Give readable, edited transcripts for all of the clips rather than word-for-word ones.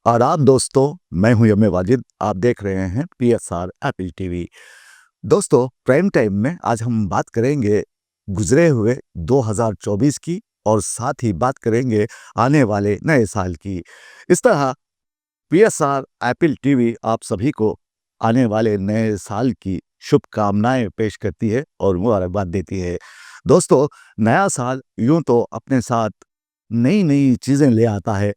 आदाब दोस्तों, मैं हूं यम वाजिद। आप देख रहे हैं PSR एप्पल टीवी। दोस्तों, प्राइम टाइम में आज हम बात करेंगे गुजरे हुए 2024 की और साथ ही बात करेंगे आने वाले नए साल की। इस तरह PSR एप्पल टीवी आप सभी को आने वाले नए साल की शुभकामनाएं पेश करती है और मुबारकबाद देती है। दोस्तों, नया साल यूं तो अपने साथ नई नई चीज़ें ले आता है।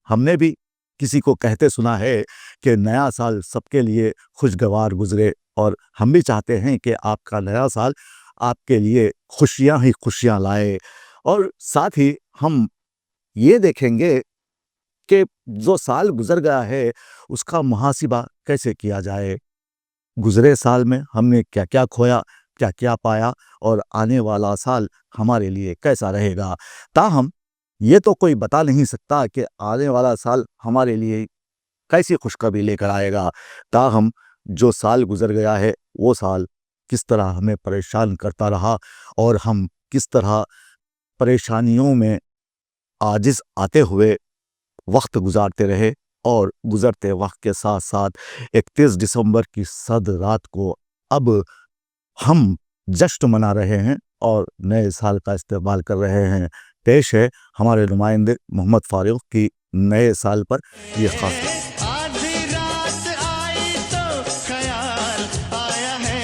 हमने भी किसी को कहते सुना है कि नया साल सबके लिए खुशगवार गुजरे, और हम भी चाहते हैं कि आपका नया साल आपके लिए खुशियां ही खुशियां लाए। और साथ ही हम ये देखेंगे कि जो साल गुजर गया है उसका मुहासिबा कैसे किया जाए। गुजरे साल में हमने क्या क्या खोया, क्या क्या पाया, और आने वाला साल हमारे लिए कैसा रहेगा। ताहम ये तो कोई बता नहीं सकता कि आने वाला साल हमारे लिए कैसी खुशखबरी लेकर आएगा। ताहम जो साल गुजर गया है वो साल किस तरह हमें परेशान करता रहा और हम किस तरह परेशानियों में आजिज आते हुए वक्त गुजारते रहे। और गुजरते वक्त के साथ साथ 31 दिसंबर की सद रात को अब हम जश्न मना रहे हैं और नए साल का इस्तेमाल कर रहे हैं। पेश है हमारे नुमाइंदे मोहम्मद फारूक की नए साल पर ये खास आधी रात आई तो ख्याल आया है,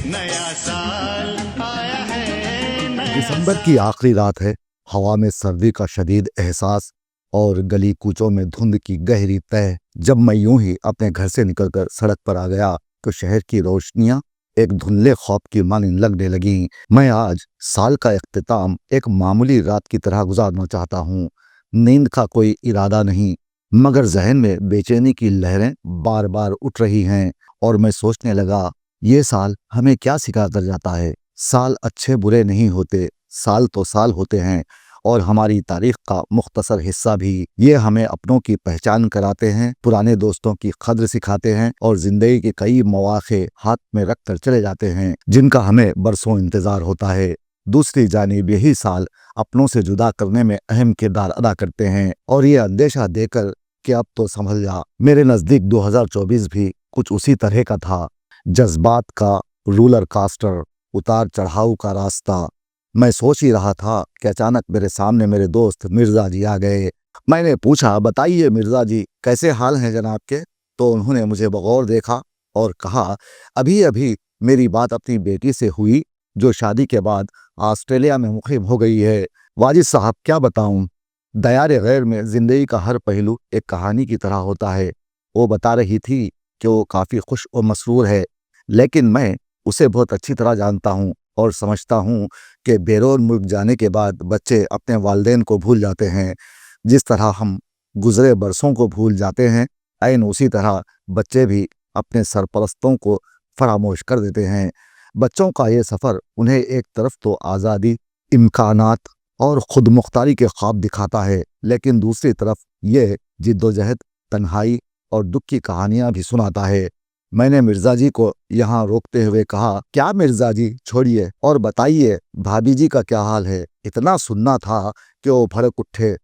नया साल आया है, नया दिसंबर की आखिरी रात है। हवा में सर्दी का शदीद एहसास और गली कूचों में धुंध की गहरी तह। जब मैं यूं ही अपने घर से निकलकर सड़क पर आ गया तो शहर की रोशनियां एक धुंधले ख्वाब की मानिंद लगने लगी। मैं आज साल का इख्तिताम एक मामूली रात की तरह गुजारना चाहता हूँ। नींद का कोई इरादा नहीं, मगर जहन में बेचैनी की लहरें बार बार उठ रही हैं और मैं सोचने लगा, ये साल हमें क्या सिखा कर जाता है। साल अच्छे बुरे नहीं होते, साल तो साल होते हैं, और हमारी तारीख का मुख्तसर हिस्सा भी। ये हमें अपनों की पहचान कराते हैं, पुराने दोस्तों की कद्र सिखाते हैं और जिंदगी के कई मौके हाथ में रख कर चले जाते हैं जिनका हमें बरसों इंतजार होता है। दूसरी जानिब यही साल अपनों से जुदा करने में अहम किरदार अदा करते हैं और ये अंदेशा देकर कि अब तो संभल जा। मेरे नज़दीक 2024 भी कुछ उसी तरह का था। जज्बात का रूलर कास्टर, उतार चढ़ाव का रास्ता। मैं सोच ही रहा था कि अचानक मेरे सामने मेरे दोस्त मिर्जा जी आ गए। मैंने पूछा, बताइए मिर्जा जी, कैसे हाल हैं जनाब के? तो उन्होंने मुझे बगौर देखा और कहा, अभी अभी मेरी बात अपनी बेटी से हुई जो शादी के बाद ऑस्ट्रेलिया में मुकीम हो गई है। वाजिद साहब, क्या बताऊं, दयारे गैर में जिंदगी का हर पहलू एक कहानी की तरह होता है। वो बता रही थी कि वो काफ़ी खुश और मसरूर है, लेकिन मैं उसे बहुत अच्छी तरह जानता हूँ और समझता हूँ कि बैरून मुल्क जाने के बाद बच्चे अपने वालिदैन को भूल जाते हैं। जिस तरह हम गुजरे बरसों को भूल जाते हैं, ऐन उसी तरह बच्चे भी अपने सरपरस्तों को फरामोश कर देते हैं। बच्चों का ये सफ़र उन्हें एक तरफ तो आज़ादी, इम्कानात और खुद मुख्तारी के ख्वाब दिखाता है, लेकिन दूसरी तरफ ये जिद्दोजहद, तन्हाई और दुख की कहानियाँ भी सुनाता है। मैंने मिर्जा जी को यहाँ रोकते हुए कहा, क्या मिर्जा जी, छोड़िए और बताइए भाभी जी का क्या हाल है। इतना सुनना था कि वो भड़क उठे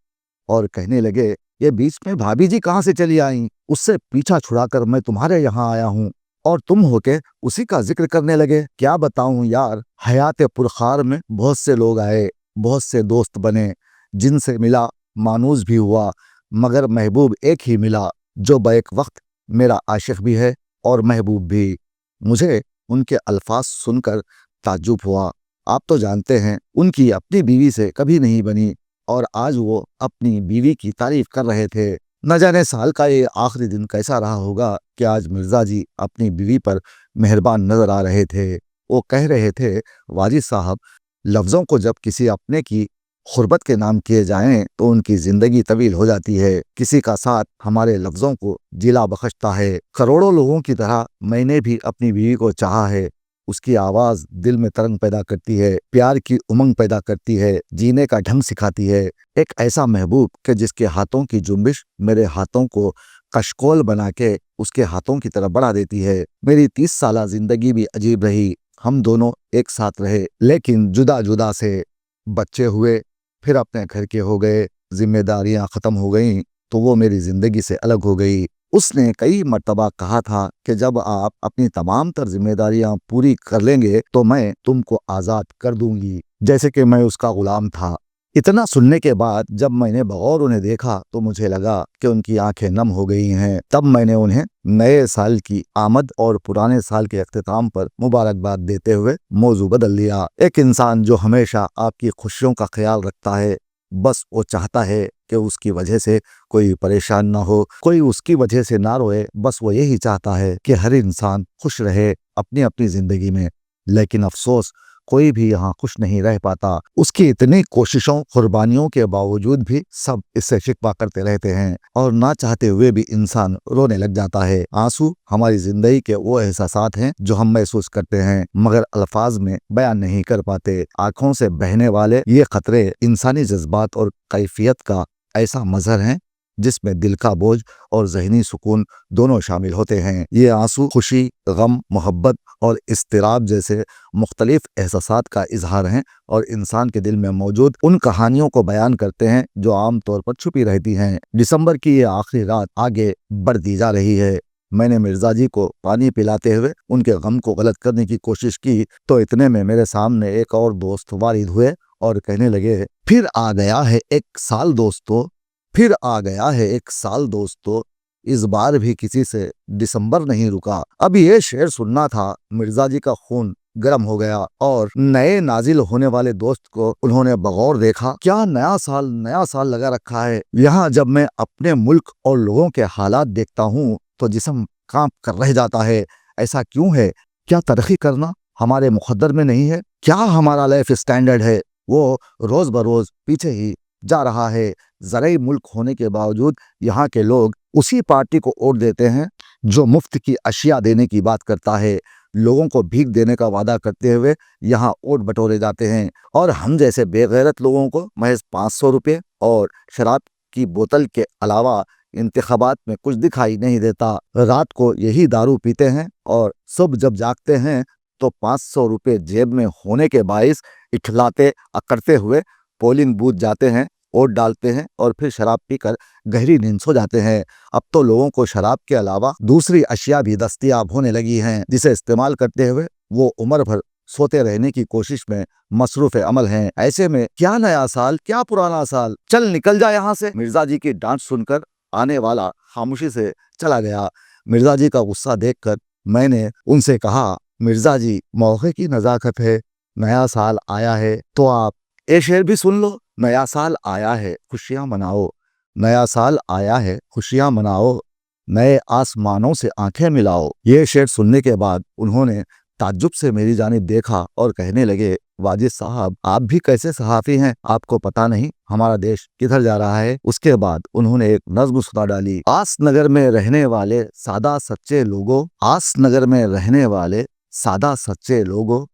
और कहने लगे, ये बीच में भाभी जी कहाँ से चली आई? उससे पीछा छुड़ाकर मैं तुम्हारे यहाँ आया हूँ और तुम होके उसी का जिक्र करने लगे। क्या बताऊं यार, हयात पुरखार में बहुत से लोग आए, बहुत से दोस्त बने, जिनसे मिला, मानूस भी हुआ, मगर महबूब एक ही मिला जो बैक वक्त मेरा आशिक भी है और महबूब भी। मुझे उनके अल्फाज सुनकर ताज्जुब हुआ। आप तो जानते हैं उनकी अपनी बीवी से कभी नहीं बनी, और आज वो अपनी बीवी की तारीफ कर रहे थे। न जाने साल का ये आखिरी दिन कैसा रहा होगा कि आज मिर्जा जी अपनी बीवी पर मेहरबान नजर आ रहे थे। वो कह रहे थे, वाजिद साहब, लफ्ज़ों को जब किसी अपने की खुरबत के नाम किए जाएं तो उनकी जिंदगी तवील हो जाती है। किसी का साथ हमारे लफ्ज़ों को जिला बख्शता है। करोड़ों लोगों की तरह मैंने भी अपनी बीवी को चाहा है। उसकी आवाज़ दिल में तरंग पैदा करती है, प्यार की उमंग पैदा करती है, जीने का ढंग सिखाती है। एक ऐसा महबूब कि जिसके हाथों की जुम्बिश मेरे हाथों को कशकोल बना के उसके हाथों की तरफ बढ़ा देती है। मेरी 30 साला जिंदगी भी अजीब रही। हम दोनों एक साथ रहे, लेकिन जुदा जुदा से। बच्चे हुए, फिर अपने घर के हो गए, जिम्मेदारियां ख़त्म हो गईं, तो वो मेरी जिंदगी से अलग हो गई। उसने कई मर्तबा कहा था कि जब आप अपनी तमाम तर जिम्मेदारियां पूरी कर लेंगे तो मैं तुमको आज़ाद कर दूंगी, जैसे कि मैं उसका गुलाम था। इतना सुनने के बाद जब मैंने बगौर उन्हें देखा तो मुझे लगा कि उनकी आंखें नम हो गई हैं। तब मैंने उन्हें नए साल की आमद और पुराने साल के अख्तिताम पर मुबारकबाद देते हुए मौजू बदल दिया। एक इंसान जो हमेशा आपकी खुशियों का ख्याल रखता है, बस वो चाहता है कि उसकी वजह से कोई परेशान ना हो, कोई उसकी वजह से ना रोए, बस वो यही चाहता है कि हर इंसान खुश रहे अपनी अपनी जिंदगी में। लेकिन अफसोस कोई भी यहाँ खुश नहीं रह पाता। उसकी इतनी कोशिशों कुर्बानियों के बावजूद भी सब इससे शिकवा करते रहते हैं और ना चाहते हुए भी इंसान रोने लग जाता है। आंसू हमारी जिंदगी के वो एहसासात हैं जो हम महसूस करते हैं मगर अल्फाज में बयान नहीं कर पाते। आंखों से बहने वाले ये खतरे इंसानी जज्बात और कैफियत का ऐसा मजहर है जिसमें दिल का बोझ और जहनी सुकून दोनों शामिल होते हैं। ये आंसू खुशी, गम, मोहब्बत और इस्तिराब जैसे मुख्तलिफ एहसासात का इजहार हैं और इंसान के दिल में मौजूद उन कहानियों को बयान करते हैं जो आम तौर पर छुपी रहती हैं। दिसंबर की ये आखिरी रात आगे बढ़ती जा रही है। मैंने मिर्जा जी को पानी पिलाते हुए उनके गम को गलत करने की कोशिश की तो इतने में मेरे सामने एक और दोस्त वारिद हुए और कहने लगे, फिर आ गया है एक साल दोस्तों, फिर आ गया है एक साल दोस्तों, इस बार भी किसी से दिसंबर नहीं रुका। अब ये शेर सुनना था, मिर्जा जी का खून गर्म हो गया और नए नाजिल होने वाले दोस्त को उन्होंने बगौर देखा। क्या नया साल लगा रखा है। यहाँ जब मैं अपने मुल्क और लोगों के हालात देखता हूँ तो जिस्म कांप कर रह जाता है। ऐसा क्यों है? क्या तरक्की करना हमारे मुकद्दर में नहीं है? क्या हमारा लाइफ स्टैंडर्ड है वो रोज बरोज पीछे ही जा रहा है? ज़राई मुल्क होने के बावजूद यहाँ के लोग उसी पार्टी को वोट देते हैं जो मुफ्त की अशिया देने की बात करता है। लोगों को भीख देने का वादा करते हुए यहाँ वोट बटोरे जाते हैं और हम जैसे बेगैरत लोगों को महज 500 रुपये और शराब की बोतल के अलावा इंतखाबात में कुछ दिखाई नहीं देता। रात को यही दारू पीते हैं और सुबह जब जागते हैं तो 500 रुपये जेब में होने के बाइस इठलाते अकड़ते हुए पोलिंग बूथ जाते हैं, वोट डालते हैं और फिर शराब पीकर गहरी नींद सो जाते हैं। अब तो लोगों को शराब के अलावा दूसरी अशिया भी दस्तयाब होने लगी हैं जिसे इस्तेमाल करते हुए वो उम्र भर सोते रहने की कोशिश में मसरूफ अमल हैं। ऐसे में क्या नया साल, क्या पुराना साल, चल निकल जा यहाँ से। मिर्जा जी की डांट सुनकर आने वाला खामोशी से चला गया। मिर्जा जी का गुस्सा देखकर मैंने उनसे कहा, मिर्जा जी मौके की नजाकत है, नया साल आया है तो आप ये शेर भी सुन लो। नया साल आया है खुशियां मनाओ, नया साल आया है खुशियां मनाओ, नए आसमानों से आंखें मिलाओ। ये शेर सुनने के बाद उन्होंने ताज्जुब से मेरी जानिब देखा और कहने लगे, वाजिद साहब आप भी कैसे सहाफ़ी हैं, आपको पता नहीं हमारा देश किधर जा रहा है। उसके बाद उन्होंने एक नज़्म सुना डाली, आस नगर में रहने वाले सादा सच्चे लोगों, आस नगर में रहने वाले सादा सच्चे लोगों,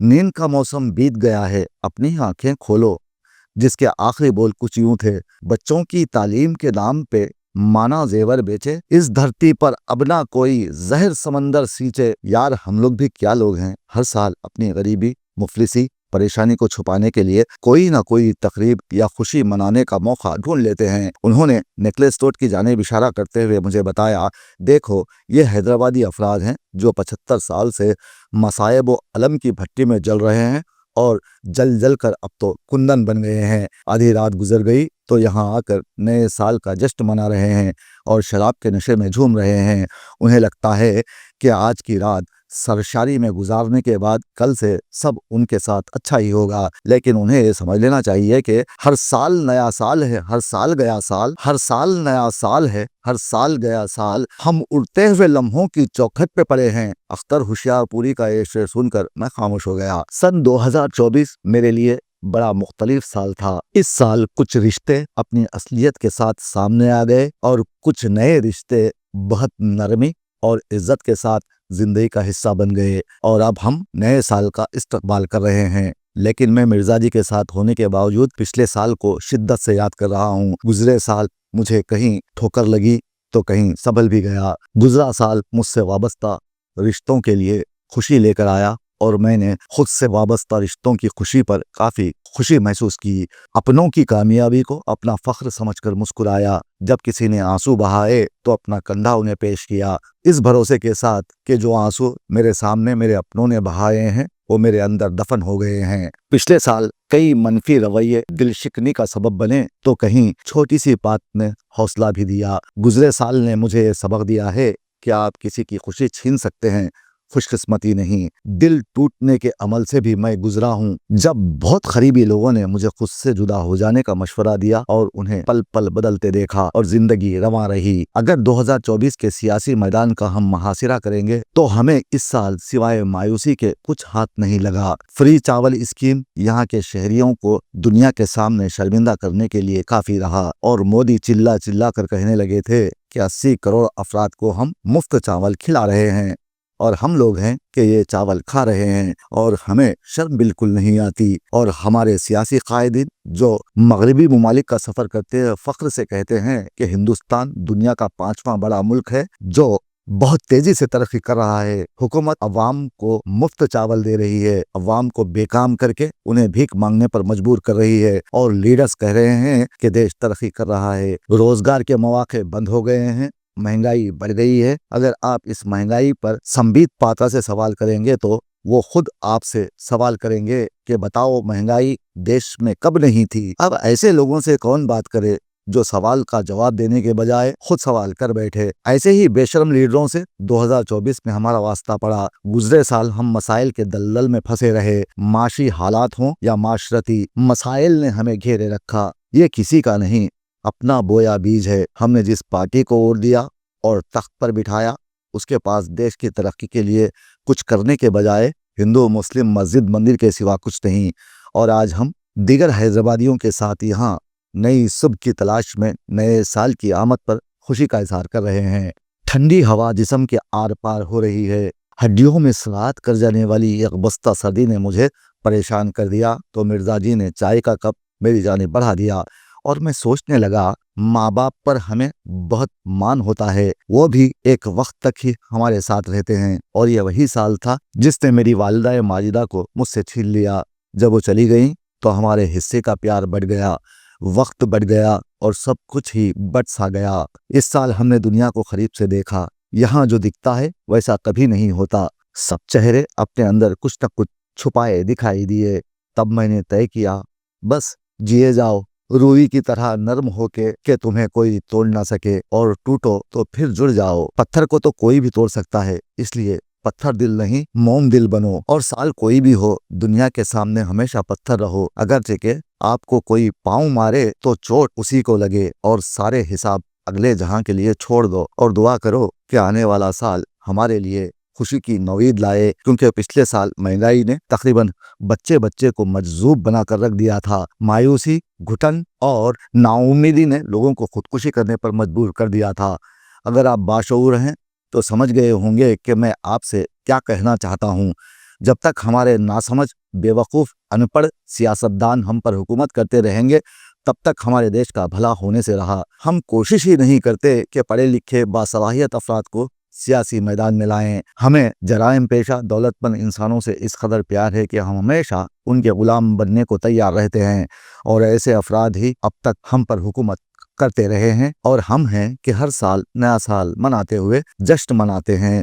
नींद का मौसम बीत गया है अपनी आंखें खोलो। जिसके आखिरी बोल कुछ यूं थे, बच्चों की तालीम के नाम पे माना जेवर बेचे, इस धरती पर अब ना कोई जहर समंदर सींचे। यार हम लोग भी क्या लोग हैं, हर साल अपनी गरीबी, मुफलिसी, परेशानी को छुपाने के लिए कोई ना कोई तकरीब या खुशी मनाने का मौका ढूंढ लेते हैं। उन्होंने नेकलेस रोड की जानिब इशारा करते हुए मुझे बताया, देखो ये हैदराबादी अफराद हैं जो 75 साल से मसायब व अलम की भट्टी में जल रहे हैं और जल जल कर अब तो कुंदन बन गए हैं। आधी रात गुजर गई तो यहाँ आकर नए साल का जश्न मना रहे हैं और शराब के नशे में झूम रहे हैं। उन्हें लगता है कि आज की रात सरशारी में गुजारने के बाद कल से सब उनके साथ अच्छा ही होगा। लेकिन उन्हें ये समझ लेना चाहिए कि हर साल नया साल है, हर साल गया साल, हर साल नया साल है, हर साल गया साल। हम उड़ते हुए लम्हों की चौखट पे पड़े हैं। अख्तर होशियारपुरी का ये शेर सुनकर मैं खामोश हो गया। सन 2024 मेरे लिए बड़ा मुख्तलिफ साल था। इस साल कुछ रिश्ते अपनी असलियत के साथ सामने आ गए और कुछ नए रिश्ते बहुत नरमी और इज्जत के साथ जिंदगी का हिस्सा बन गए और अब हम नए साल का इस्तकबाल कर रहे हैं। लेकिन मैं मिर्जा जी के साथ होने के बावजूद पिछले साल को शिद्दत से याद कर रहा हूँ। गुजरे साल मुझे कहीं ठोकर लगी तो कहीं संभल भी गया। गुजरा साल मुझसे वाबस्ता रिश्तों के लिए खुशी लेकर आया और मैंने खुद से वाबस्ता रिश्तों की खुशी पर काफ़ी खुशी महसूस की। अपनों की कामयाबी को अपना फ़ख्र समझकर मुस्कुराया। जब किसी ने आंसू बहाए तो अपना कंधा उन्हें पेश किया, इस भरोसे के साथ कि जो आंसू मेरे सामने मेरे अपनों ने बहाए हैं वो मेरे अंदर दफन हो गए हैं। पिछले साल कई मनफी रवैये दिल शिकनी का सबब बने तो कहीं छोटी सी बात ने हौसला भी दिया। गुजरे साल ने मुझे ये सबक दिया है कि आप किसी की खुशी छीन सकते हैं, खुशकिस्मती नहीं। दिल टूटने के अमल से भी मैं गुजरा हूँ, जब बहुत करीबी लोगों ने मुझे खुद से जुदा हो जाने का मशवरा दिया और उन्हें पल पल बदलते देखा और जिंदगी रवां रही। अगर 2024 के सियासी मैदान का हम मुहासिरा करेंगे तो हमें इस साल सिवाय मायूसी के कुछ हाथ नहीं लगा। फ्री चावल स्कीम यहाँ के शहरियों को दुनिया के सामने शर्मिंदा करने के लिए काफी रहा और मोदी चिल्ला चिल्ला कर कहने लगे थे कि 80 करोड़ अफराद को हम मुफ्त चावल खिला रहे हैं और हम लोग हैं कि ये चावल खा रहे हैं और हमें शर्म बिल्कुल नहीं आती। और हमारे सियासी कायदीन जो मगरबी ममालिक का सफ़र करते हैं फ़ख्र से कहते हैं कि हिंदुस्तान दुनिया का 5वां बड़ा मुल्क है जो बहुत तेजी से तरक्की कर रहा है। हुकूमत अवाम को मुफ्त चावल दे रही है, अवाम को बेकाम करके उन्हें भीख मांगने पर मजबूर कर रही है और लीडर्स कह रहे हैं कि देश तरक्की कर रहा है। रोजगार के मौके बंद हो गए हैं, महंगाई बढ़ गई है। अगर आप इस महंगाई पर संबित पात्रा से सवाल करेंगे तो वो खुद आपसे सवाल करेंगे कि बताओ महंगाई देश में कब नहीं थी। अब ऐसे लोगों से कौन बात करे जो सवाल का जवाब देने के बजाय खुद सवाल कर बैठे। ऐसे ही बेशर्म लीडरों से 2024 में हमारा वास्ता पड़ा। गुजरे साल हम मसाइल के दलदल में फंसे रहे, माशी हालात हों या माशरती मसाइल ने हमें घेरे रखा। ये किसी का नहीं, अपना बोया बीज है। हमने जिस पार्टी को वोट दिया और तख्त पर बिठाया उसके पास देश की तरक्की के लिए कुछ करने के बजाय हिंदू मुस्लिम मस्जिद मंदिर के सिवा कुछ नहीं। और आज हम दीगर हैदराबादियों के साथ यहाँ नई सुबह की तलाश में नए साल की आमद पर खुशी का इजहार कर रहे हैं। ठंडी हवा जिस्म के आर पार हो रही है, हड्डियों में सलात कर जाने वाली एक बस्ता सर्दी ने मुझे परेशान कर दिया तो मिर्जा जी ने चाय का कप मेरी जानिब बढ़ा दिया और मैं सोचने लगा माँ बाप पर हमें बहुत मान होता है, वो भी एक वक्त तक ही हमारे साथ रहते हैं। और ये वही साल था जिसने मेरी वालिदा माजिदा को मुझसे छीन लिया। जब वो चली गई तो हमारे हिस्से का प्यार बढ़ गया, वक्त बढ़ गया और सब कुछ ही बट सा गया। इस साल हमने दुनिया को करीब से देखा, यहाँ जो दिखता है वैसा कभी नहीं होता। सब चेहरे अपने अंदर कुछ न कुछ छुपाए दिखाई दिए। तब मैंने तय किया बस जिए जाओ रूई की तरह नरम होके कि तुम्हें कोई तोड़ ना सके, और टूटो तो फिर जुड़ जाओ। पत्थर को तो कोई भी तोड़ सकता है, इसलिए पत्थर दिल नहीं मोम दिल बनो। और साल कोई भी हो दुनिया के सामने हमेशा पत्थर रहो। अगरचे के आपको कोई पाँव मारे तो चोट उसी को लगे और सारे हिसाब अगले जहां के लिए छोड़ दो और दुआ करो कि आने वाला साल हमारे लिए खुशी की नवीद लाए। क्योंकि पिछले साल महंगाई ने तकरीबन बच्चे बच्चे को मजजूब बना कर रख दिया था। मायूसी, घुटन और नाउमीदी ने लोगों को खुदकुशी करने पर मजबूर कर दिया था। अगर आप बाशऊर हैं तो समझ गए होंगे कि मैं आपसे क्या कहना चाहता हूँ। जब तक हमारे नासमझ, बेवकूफ़, अनपढ़ सियासतदान हम पर हुकूमत करते रहेंगे तब तक हमारे देश का भला होने से रहा। हम कोशिश ही नहीं करते कि पढ़े लिखे बासलाहियत अफराद को सियासी मैदान में लाएं। हमें जराइम पेशा दौलतमंद इंसानों से इस कदर प्यार है कि हम हमेशा उनके गुलाम बनने को तैयार रहते हैं और ऐसे अफराद ही अब तक हम पर हुकूमत करते रहे हैं। और हम हैं कि हर साल नया साल मनाते हुए जश्न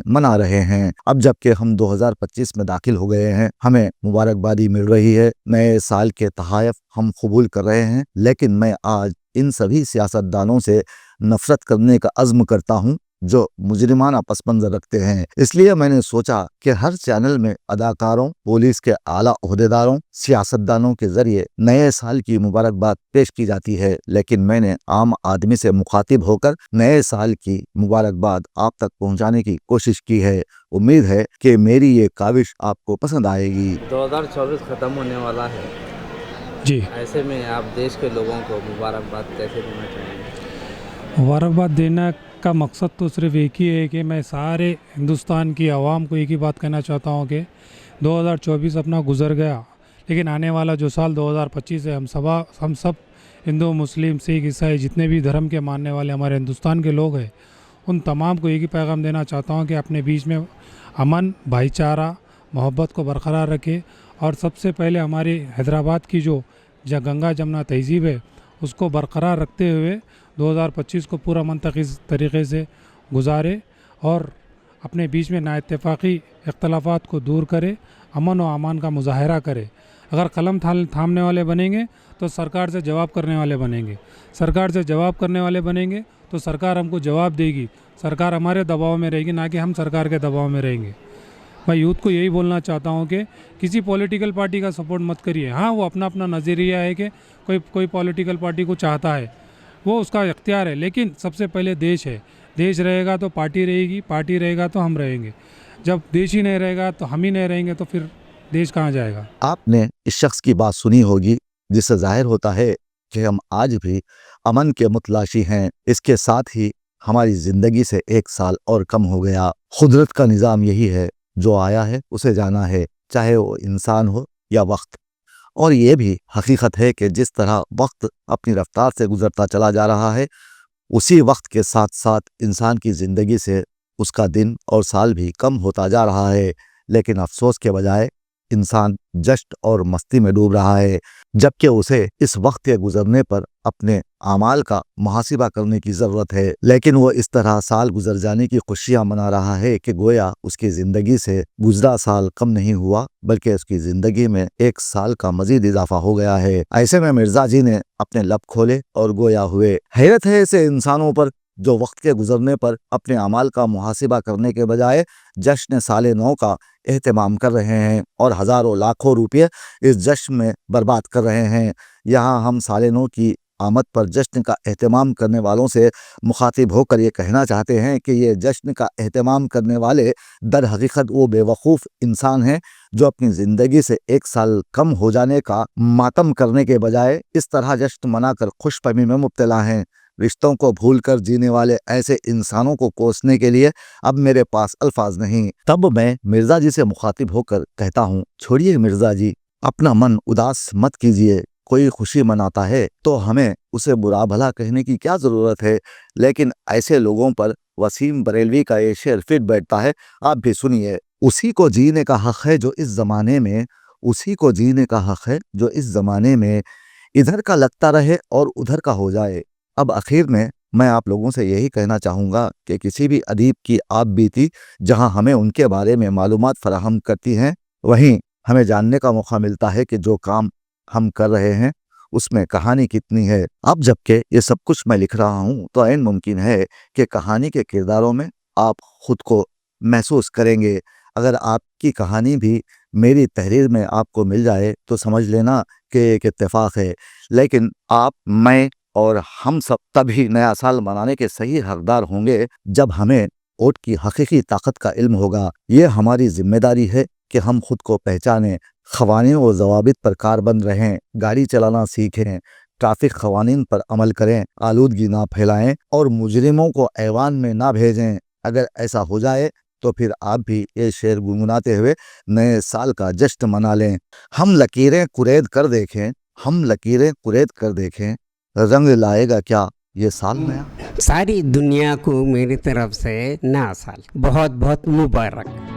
मना रहे हैं। अब जबकि हम 2025 में दाखिल हो गए हैं, हमें मुबारकबादी मिल रही है, नए साल के तहायफ हम कबूल कर रहे हैं। लेकिन मैं आज इन सभी सियासतदानों से नफरत करने का अज़्म करता हूँ जो मुजरिमाना पस मंज़र रखते हैं। इसलिए मैंने सोचा कि हर चैनल में अदाकारों, पुलिस के आला ओहदेदारों, सियासतदानों के जरिए नए साल की मुबारकबाद पेश की जाती है, लेकिन मैंने आम आदमी से मुखातिब होकर नए साल की मुबारकबाद आप तक पहुंचाने की कोशिश की है। उम्मीद है कि मेरी ये काविश आपको पसंद आएगी। 2024 ख़त्म होने वाला है जी। ऐसे में आप देश के लोगों को मुबारकबाद कैसे देना चाहेंगे? मुबारकबाद देने का मकसद तो सिर्फ एक ही है कि मैं सारे हिंदुस्तान की आवाम को एक ही बात कहना चाहता हूँ कि 2024 अपना गुजर गया, लेकिन आने वाला जो साल 2025 है हम सब हिंदू, मुस्लिम, सिख, ईसाई जितने भी धर्म के मानने वाले हमारे हिंदुस्तान के लोग हैं उन तमाम को एक ही पैगाम देना चाहता हूँ कि अपने बीच में अमन, भाईचारा मोहब्बत को बरकरार रखे और सबसे पहले हमारी हैदराबाद की जो गंगा जमुना तहज़ीब है उसको बरकरार रखते हुए 2025 को पूरा मंतकी तरीके से गुजारे और अपने बीच में नाइत्तेफाकी इख्तलाफात को दूर करे, अमन व अमान का मुजाहरा करे। अगर कलम थामने वाले बनेंगे तो सरकार से जवाब करने वाले बनेंगे, सरकार से जवाब करने वाले बनेंगे तो सरकार हमको जवाब देगी, सरकार हमारे दबाव में रहेगी, ना कि हम सरकार के दबाव में रहेंगे। मैं यूथ को यही बोलना चाहता हूँ कि किसी पॉलिटिकल पार्टी का सपोर्ट मत करिए। हाँ, वो अपना अपना नज़रिया है कि कोई पॉलिटिकल पार्टी को चाहता है, वो उसका इख्तियार है, लेकिन सबसे पहले देश है। देश रहेगा तो पार्टी रहेगी, पार्टी रहेगा तो हम रहेंगे। जब देश ही नहीं रहेगा तो हम ही नहीं रहेंगे तो फिर देश कहाँ जाएगा। आपने इस शख्स की बात सुनी होगी जिससे जाहिर होता है कि हम आज भी अमन के मुतलाशी हैं। इसके साथ ही हमारी ज़िंदगी से 1 साल और कम हो गया। कुदरत का निज़ाम यही है, जो आया है उसे जाना है, चाहे वो इंसान हो या वक्त। और ये भी हकीकत है कि जिस तरह वक्त अपनी रफ्तार से गुजरता चला जा रहा है, उसी वक्त के साथ साथ इंसान की ज़िंदगी से उसका दिन और साल भी कम होता जा रहा है। लेकिन अफसोस के बजाय इंसान जश्न और मस्ती में डूब रहा है, जबकि उसे इस वक्त के गुजरने पर अपने आमाल का मुहासिबा करने की ज़रूरत है। लेकिन वो इस तरह साल गुजर जाने की खुशियाँ मना रहा है कि गोया उसकी ज़िंदगी से गुजरा साल कम नहीं हुआ, बल्कि उसकी ज़िंदगी में 1 साल का मज़ीद इजाफा हो गया है। ऐसे में मिर्ज़ा जी ने अपने लब खोले और गोया हुए। हैरत है ऐसे इंसानों पर जो वक्त के गुजरने पर अपने अमाल का मुहासिबा करने के बजाय जश्न साले नौ का एहतमाम कर रहे हैं और हज़ारों लाखों रुपये इस जश्न में बर्बाद कर रहे हैं। यहाँ हम साले नौ की आमद पर जश्न का एहतमाम करने वालों से मुखातिब होकर ये कहना चाहते हैं कि ये जश्न का एहतमाम करने वाले दर हकीकत वो बेवकूफ़ इंसान हैं जो अपनी ज़िंदगी से 1 साल कम हो जाने का मातम करने के बजाय इस तरह जश्न मनाकर खुशफहमी में मुब्तला हैं। रिश्तों को भूलकर जीने वाले ऐसे इंसानों को कोसने के लिए अब मेरे पास अल्फाज नहीं। तब मैं मिर्ज़ा जी से मुखातिब होकर कहता हूँ, छोड़िए मिर्ज़ा जी, अपना मन उदास मत कीजिए। कोई खुशी मनाता है तो हमें उसे बुरा भला कहने की क्या ज़रूरत है। लेकिन ऐसे लोगों पर वसीम बरेलवी का ये शेर फिट बैठता है, आप भी सुनिए। उसी को जीने का हक़ है जो इस ज़माने में, उसी को जीने का हक़ है जो इस ज़माने में इधर का लगता रहे और उधर का हो जाए। अब आखिर में मैं आप लोगों से यही कहना चाहूँगा कि किसी भी अदीब की आप बीती जहाँ हमें उनके बारे में मालूमात फराहम करती हैं, वहीं हमें जानने का मौका मिलता है कि जो काम हम कर रहे हैं उसमें कहानी कितनी है। अब जबकि ये सब कुछ मैं लिख रहा हूँ तो ऐन मुमकिन है कि कहानी के किरदारों में आप खुद को महसूस करेंगे। अगर आपकी कहानी भी मेरी तहरीर में आपको मिल जाए तो समझ लेना कि एक इत्तेफाक है। लेकिन आप, मैं और हम सब तभी नया साल मनाने के सही हकदार होंगे जब हमें वोट की हकीकी ताकत का इल्म होगा। ये हमारी जिम्मेदारी है कि हम खुद को पहचानें, ख़वानीन व ज़वाबित पर कारबंद रहें, गाड़ी चलाना सीखें, ट्रैफिक ख़वानीन पर अमल करें, आलूदगी ना फैलाएं और मुजरिमों को ऐवान में ना भेजें। अगर ऐसा हो जाए तो फिर आप भी ये शेर गुनगुनाते हुए नए साल का जश्न मना लें। हम लकीरें कुरेद कर देखें, हम लकीरें कुरेद कर देखें, रंग लाएगा क्या ये साल नया। सारी दुनिया को मेरी तरफ से नया साल बहुत बहुत मुबारक।